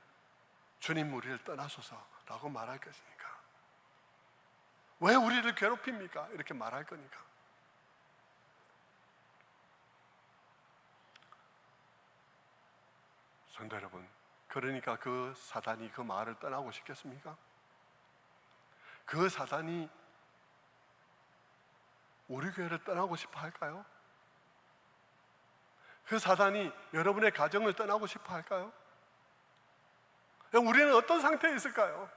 주님 우리를 떠나소서라고 말할 것이니까. 왜 우리를 괴롭힙니까? 이렇게 말할 거니까. 성도 여러분, 그러니까 그 사단이 그 마을을 떠나고 싶겠습니까? 그 사단이 우리 교회를 떠나고 싶어 할까요? 그 사단이 여러분의 가정을 떠나고 싶어 할까요? 우리는 어떤 상태에 있을까요?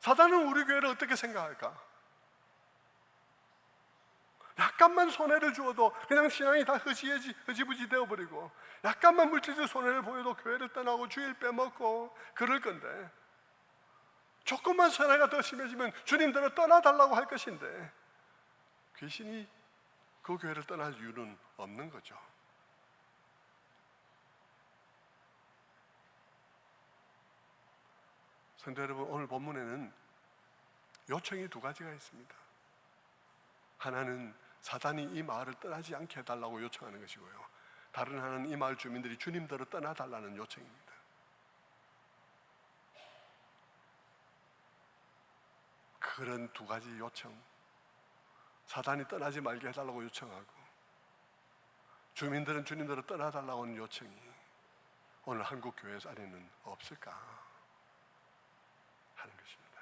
사단은 우리 교회를 어떻게 생각할까? 약간만 손해를 주어도 그냥 신앙이 다 흐지부지 되어버리고, 약간만 물질적 손해를 보여도 교회를 떠나고 주일 빼먹고 그럴 건데, 조금만 손해가 더 심해지면 주님들을 떠나달라고 할 것인데, 귀신이 그 교회를 떠날 이유는 없는 거죠. 성도 여러분, 오늘 본문에는 요청이 두 가지가 있습니다. 하나는 사단이 이 마을을 떠나지 않게 해달라고 요청하는 것이고요, 다른 하나는 이 마을 주민들이 주님들을 떠나달라는 요청입니다. 그런 두 가지 요청, 사단이 떠나지 말게 해달라고 요청하고 주민들은 주님들을 떠나달라고 하는 요청이 오늘 한국 교회 안에는 없을까 하는 것입니다.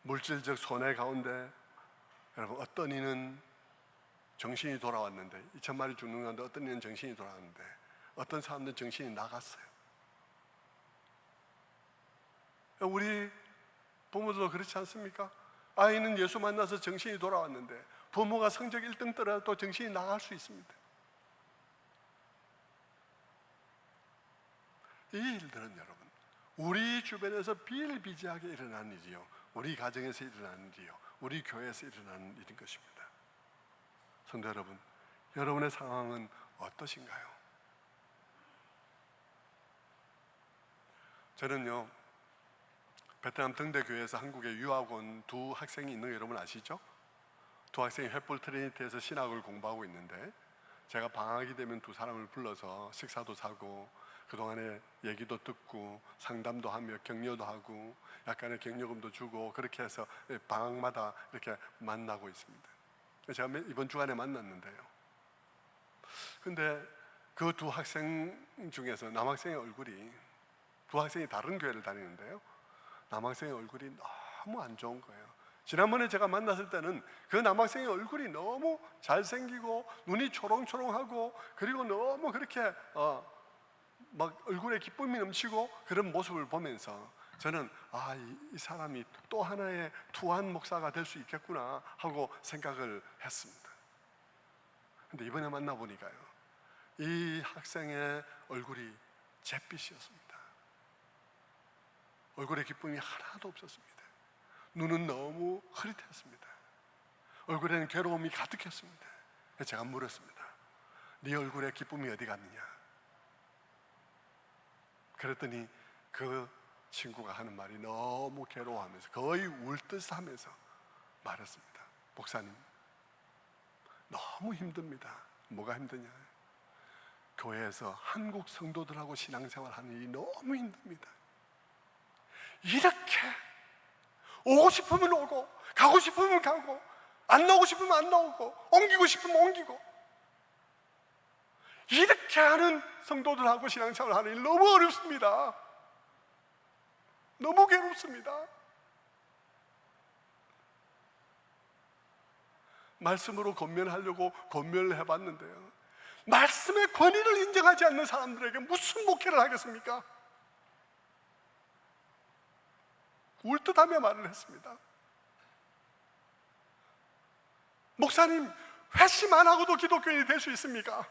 물질적 손해 가운데 여러분, 어떤 이는 정신이 돌아왔는데, 2,000마리 죽는 가운데 어떤 이는 정신이 돌아왔는데, 어떤 사람들은 정신이 나갔어요. 우리 부모들도 그렇지 않습니까? 아이는 예수 만나서 정신이 돌아왔는데 부모가 성적 1등 떨어도 정신이 나갈 수 있습니다. 이 일들은 여러분, 우리 주변에서 비일비재하게 일어나는 일이요, 우리 가정에서 일어나는 일이요, 우리 교회에서 일어나는 일인 것입니다. 성도 여러분, 여러분의 상황은 어떠신가요? 저는요, 베트남 등대교회에서 한국에 유학 온 두 학생이 있는 거 여러분 아시죠? 두 학생이 횃불 트리니티에서 신학을 공부하고 있는데, 제가 방학이 되면 두 사람을 불러서 식사도 사고 그동안에 얘기도 듣고 상담도 하며 격려도 하고 약간의 격려금도 주고, 그렇게 해서 방학마다 이렇게 만나고 있습니다. 제가 이번 주간에 만났는데요, 근데 그 두 학생 중에서 남학생의 얼굴이, 두 학생이 다른 교회를 다니는데요, 남학생의 얼굴이 너무 안 좋은 거예요. 지난번에 제가 만났을 때는 그 남학생의 얼굴이 너무 잘생기고 눈이 초롱초롱하고, 그리고 너무 그렇게 막 얼굴에 기쁨이 넘치고 그런 모습을 보면서 저는 이 사람이 또 하나의 투한 목사가 될 수 있겠구나 하고 생각을 했습니다. 근데 이번에 만나보니까요, 이 학생의 얼굴이 잿빛이었습니다. 얼굴에 기쁨이 하나도 없었습니다. 눈은 너무 흐릿했습니다. 얼굴에는 괴로움이 가득했습니다. 제가 물었습니다. 네 얼굴에 기쁨이 어디 갔느냐? 그랬더니 그 친구가 하는 말이 너무 괴로워하면서 거의 울 듯 하면서 말했습니다. 목사님, 너무 힘듭니다. 뭐가 힘드냐? 교회에서 한국 성도들하고 신앙생활 하는 일이 너무 힘듭니다. 이렇게 오고 싶으면 오고 가고 싶으면 가고 안 나오고 싶으면 안 나오고 옮기고 싶으면 옮기고, 이렇게 하는 성도들하고 신앙생활 하는 일 너무 어렵습니다. 너무 괴롭습니다. 말씀으로 권면하려고 권면을 해봤는데요, 말씀의 권위를 인정하지 않는 사람들에게 무슨 목회를 하겠습니까? 울듯하며 말을 했습니다. 목사님, 회심 안 하고도 기독교인이 될 수 있습니까?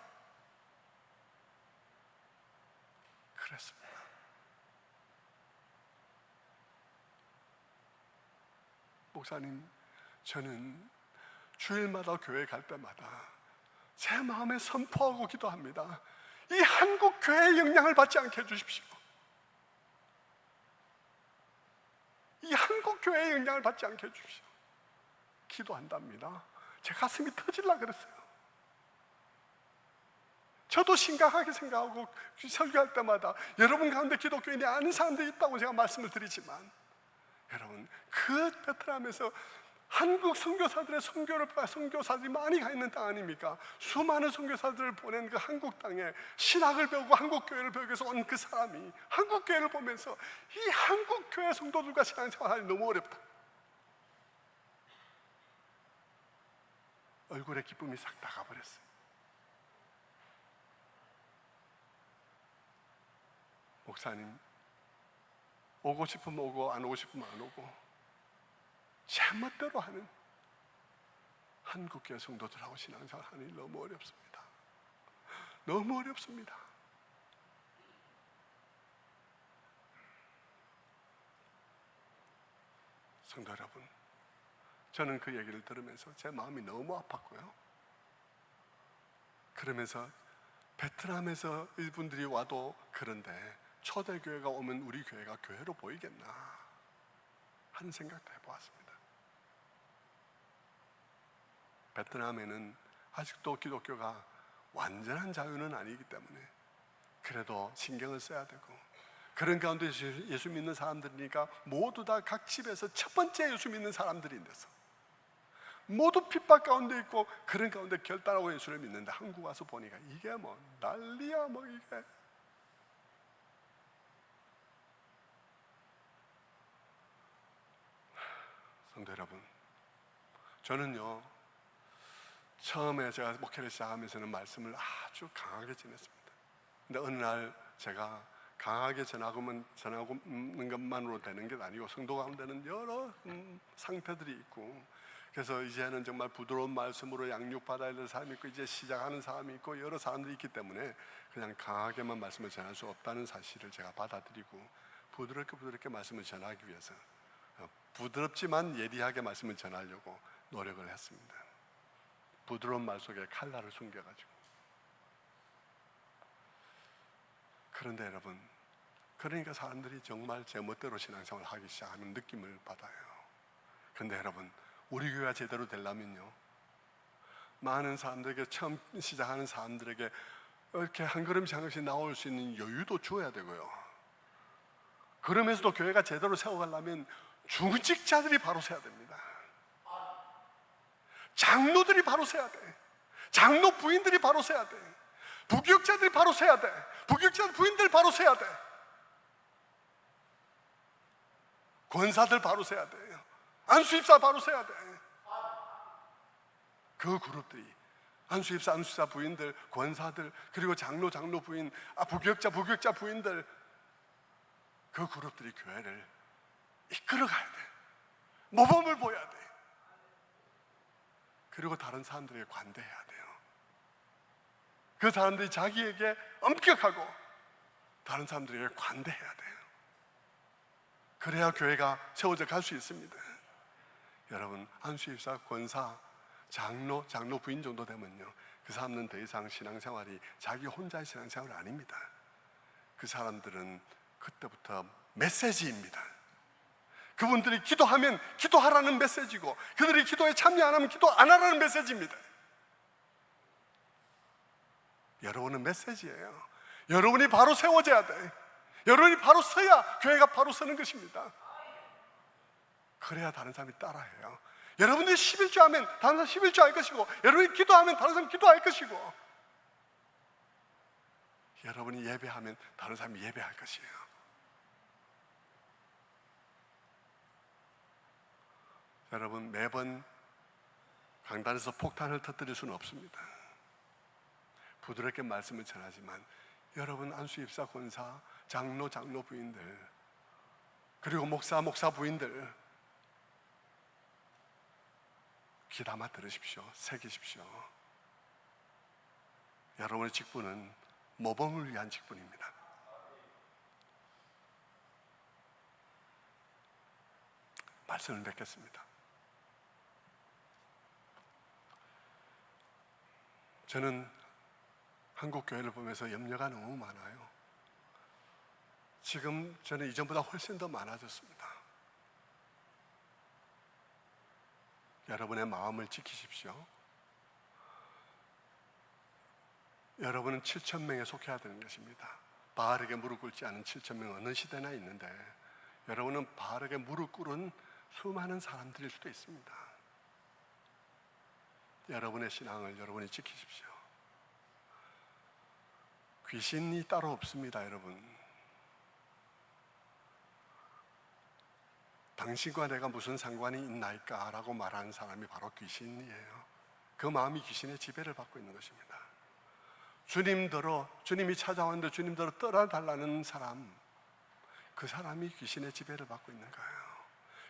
그랬습니다. 목사님, 저는 주일마다 교회 갈 때마다 제 마음에 선포하고 기도합니다. 이 한국 교회의 영향을 받지 않게 해주십시오. 이 한국 교회의 영향을 받지 않게 해주십시오. 기도한답니다. 제 가슴이 터질라 그랬어요. 저도 심각하게 생각하고 설교할 때마다 여러분 가운데 기독교인이 아는 사람들이 있다고 제가 말씀을 드리지만, 여러분 그 베트남에서 한국 선교사들의 선교사들이 많이 가 있는 땅 아닙니까? 수많은 선교사들을 보낸 그 한국 땅에 신학을 배우고 한국 교회를 배우기 위해서 온 그 사람이 한국 교회를 보면서 이 한국 교회 성도들과 신앙생활이 너무 어렵다, 얼굴에 기쁨이 싹 나가버렸어요. 목사님, 오고 싶으면 오고 안 오고 싶으면 안 오고 제멋대로 하는 한국교회 성도들하고 신앙생활 하는 일 너무 어렵습니다. 너무 어렵습니다. 성도 여러분, 저는 그 얘기를 들으면서 제 마음이 너무 아팠고요. 그러면서 베트남에서 일분들이 와도 그런데 초대교회가 오면 우리 교회가 교회로 보이겠나 하는 생각도 해보았습니다. 베트남에는 아직도 기독교가 완전한 자유는 아니기 때문에 그래도 신경을 써야 되고, 그런 가운데 예수 믿는 사람들이니까 모두 다 각 집에서 첫 번째 예수 믿는 사람들인데서 모두 핍박 가운데 있고 그런 가운데 결단하고 예수를 믿는데, 한국 와서 보니까 이게 뭐 난리야 뭐 이게. 성도 여러분, 저는요 처음에 제가 목회를 시작하면서는 말씀을 아주 강하게 전했습니다. 근데 어느 날 제가 강하게 전하는 것만으로 되는 게 아니고 성도 가운데는 여러 상태들이 있고, 그래서 이제는 정말 부드러운 말씀으로 양육받아야 될 사람이 있고 이제 시작하는 사람이 있고 여러 사람들이 있기 때문에 그냥 강하게만 말씀을 전할 수 없다는 사실을 제가 받아들이고 부드럽게 말씀을 전하기 위해서 부드럽지만 예리하게 말씀을 전하려고 노력을 했습니다. 부드러운 말 속에 칼날을 숨겨가지고. 그런데 여러분, 그러니까 사람들이 정말 제멋대로 신앙생활을 하기 시작하는 느낌을 받아요. 그런데 여러분, 우리 교회가 제대로 되려면요, 많은 사람들에게, 처음 시작하는 사람들에게 이렇게 한 걸음씩 한 걸음씩 나올 수 있는 여유도 주어야 되고요, 그러면서도 교회가 제대로 세워가려면 중직자들이 바로 서야 됩니다. 장로들이 바로 서야 돼. 장로 부인들이 바로 서야 돼. 부교육자들이 바로 서야 돼. 부교육자 부인들 바로 서야 돼. 권사들 바로 서야 돼요. 안수입사 바로 서야 돼. 그 그룹들이 안수입사 부인들, 권사들, 그리고 장로 부인, 부교육자 부인들, 그 그룹들이 교회를 이끌어가야 돼. 모범을 보여야 돼. 그리고 다른 사람들에게 관대해야 돼요. 그 사람들이 자기에게 엄격하고 다른 사람들에게 관대해야 돼요. 그래야 교회가 세워져 갈 수 있습니다. 여러분, 안수입사, 권사, 장로 부인 정도 되면요, 그 사람은 더 이상 신앙생활이 자기 혼자의 신앙생활이 아닙니다. 그 사람들은 그때부터 메시지입니다. 그분들이 기도하면 기도하라는 메시지고, 그들이 기도에 참여 안 하면 기도 안 하라는 메시지입니다. 여러분은 메시지예요. 여러분이 바로 세워져야 돼. 여러분이 바로 서야 교회가 바로 서는 것입니다. 그래야 다른 사람이 따라해요. 여러분들이 11조 하면 다른 사람 11조 할 것이고, 여러분이 기도하면 다른 사람 기도할 것이고, 여러분이 예배하면 다른 사람이 예배할 것이에요. 여러분, 매번 강단에서 폭탄을 터뜨릴 수는 없습니다. 부드럽게 말씀을 전하지만 여러분, 안수입사, 권사, 장로 부인들, 그리고 목사 부인들, 귀담아 들으십시오. 새기십시오. 여러분의 직분은 모범을 위한 직분입니다. 말씀을 뵙겠습니다. 저는 한국 교회를 보면서 염려가 너무 많아요. 지금 저는 이전보다 훨씬 더 많아졌습니다. 여러분의 마음을 지키십시오. 여러분은 7천 명에 속해야 되는 것입니다. 바알에게 무릎 꿇지 않은 7천 명 어느 시대나 있는데 여러분은 바알에게 무릎 꿇은 수많은 사람들일 수도 있습니다. 여러분의 신앙을 여러분이 지키십시오. 귀신이 따로 없습니다, 여러분. 당신과 내가 무슨 상관이 있나이까? 라고 말하는 사람이 바로 귀신이에요. 그 마음이 귀신의 지배를 받고 있는 것입니다. 주님이 찾아왔는데 주님대로 떠나달라는 사람, 그 사람이 귀신의 지배를 받고 있는 거예요.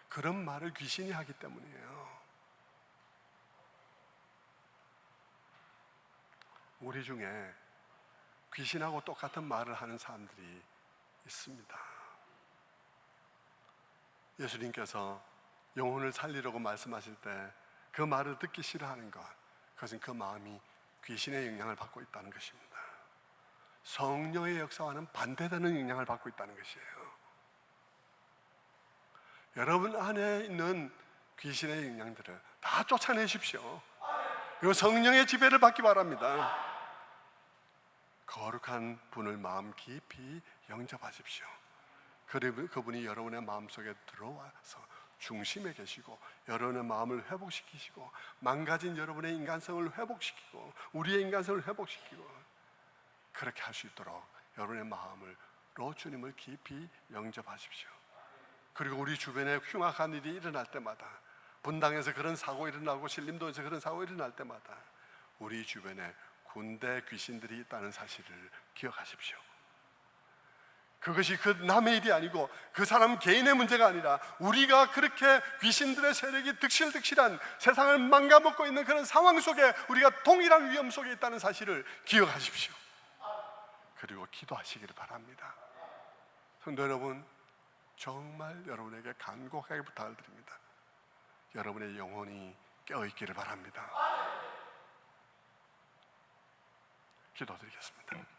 그런 말을 귀신이 하기 때문이에요. 우리 중에 귀신하고 똑같은 말을 하는 사람들이 있습니다. 예수님께서 영혼을 살리려고 말씀하실 때 그 말을 듣기 싫어하는 것, 그것은 그 마음이 귀신의 영향을 받고 있다는 것입니다. 성령의 역사와는 반대되는 영향을 받고 있다는 것이에요. 여러분 안에 있는 귀신의 영향들을 다 쫓아내십시오. 그리고 성령의 지배를 받기 바랍니다. 거룩한 분을 마음 깊이 영접하십시오. 그분이 여러분의 마음속에 들어와서 중심에 계시고 여러분의 마음을 회복시키시고 망가진 여러분의 인간성을 회복시키고 우리의 인간성을 회복시키고 그렇게 할 수 있도록 여러분의 마음으로 주님을 깊이 영접하십시오. 그리고 우리 주변에 흉악한 일이 일어날 때마다, 분당에서 그런 사고 일어나고 신림동에서 그런 사고 일어날 때마다 우리 주변에 군대 귀신들이 있다는 사실을 기억하십시오. 그것이 그 남의 일이 아니고 그 사람 개인의 문제가 아니라 우리가 그렇게 귀신들의 세력이 득실득실한 세상을 망가먹고 있는 그런 상황 속에 우리가 동일한 위험 속에 있다는 사실을 기억하십시오. 그리고 기도하시기를 바랍니다. 성도 여러분, 정말 여러분에게 간곡하게 부탁을 드립니다. 여러분의 영혼이 깨어있기를 바랍니다. 기도드리겠습니다.